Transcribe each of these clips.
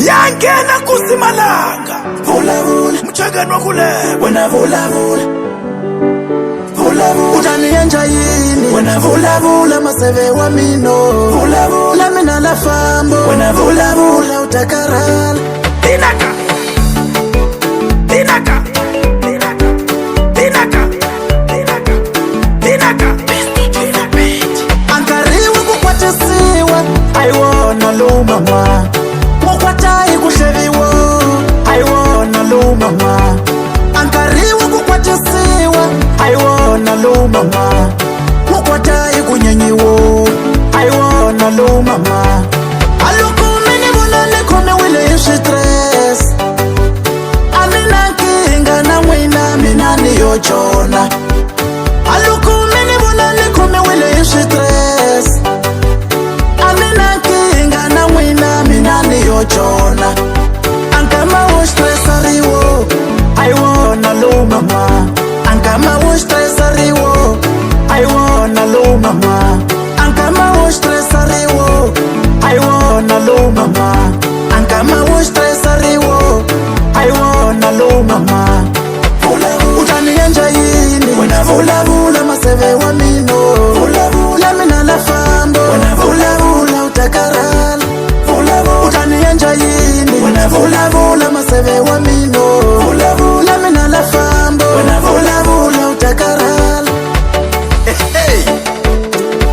yangena kusimalanga vula vula mchekeni wakule wena vula vula vula vula utaniyenja yini wena vula vula maseve wa mino vula vula mina la fambo wena vula vula utakarala tinaka tinaka tinaka tinaka tinaka ankariwa kukwatisiwa aiwona lo mama mukwatai kuhleviwa aiwona lo mama ankariwa kukwatisiwa aiwona lo mama mukwatai kunyenyiwo aiwona lo mama alukumini vulale kome wile stress anina nkinga na mwina mina niyochona alukumini vulale kome wile stress anina nkinga na mwina mina niyochona ankama wo stress ariwo aiwona lo mama ankama wo stress ariwo aiwona lo mama ankama wo stress ariwo aiwona lo mama ankama wo stress ariwo aiwona lo mama utaniyenja yini wena vula vula maseve wa mino vula vula mina la fambo wena vula vula utakarala vula vula utaniyenja yini wena vula vula maseve wa mino vula vula mina la fambo wena vula vula utakarala hey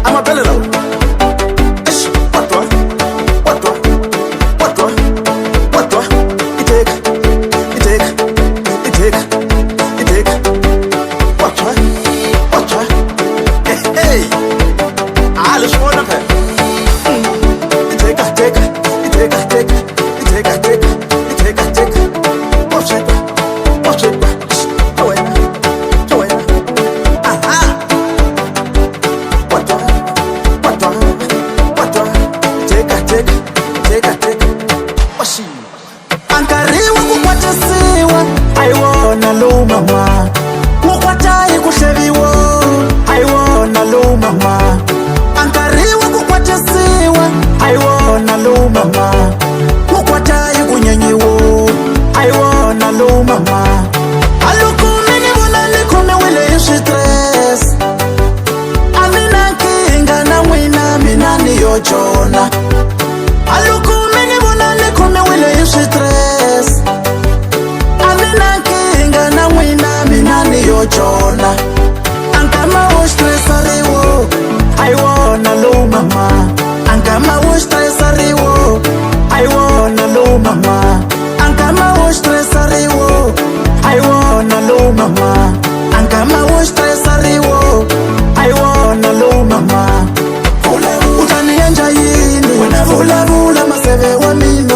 amabelela ish watwa iteka watwa hey alles wona pe iteka ankariwa kukwatisiwa aiwona lo mama mukwatai kuhleviwa aiwona lo mama ankariwa kukwatisiwa aiwona lo mama mukwatai kunyenyiwo aiwona lo mama alukumini vulale kome wile stress anina nkinga na mwina mina niyochona alukumini vulale kome wile stress anina nkinga na mwina mina niyochona ankama wo stress ariwo aiwona lo mama ankama wo stress ariwo aiwona lo mama ankama wo stress ariwo aiwona lo mama ankama wo stress ariwo aiwona lo mama utaniyenja yini wena vula vula maseve wa mino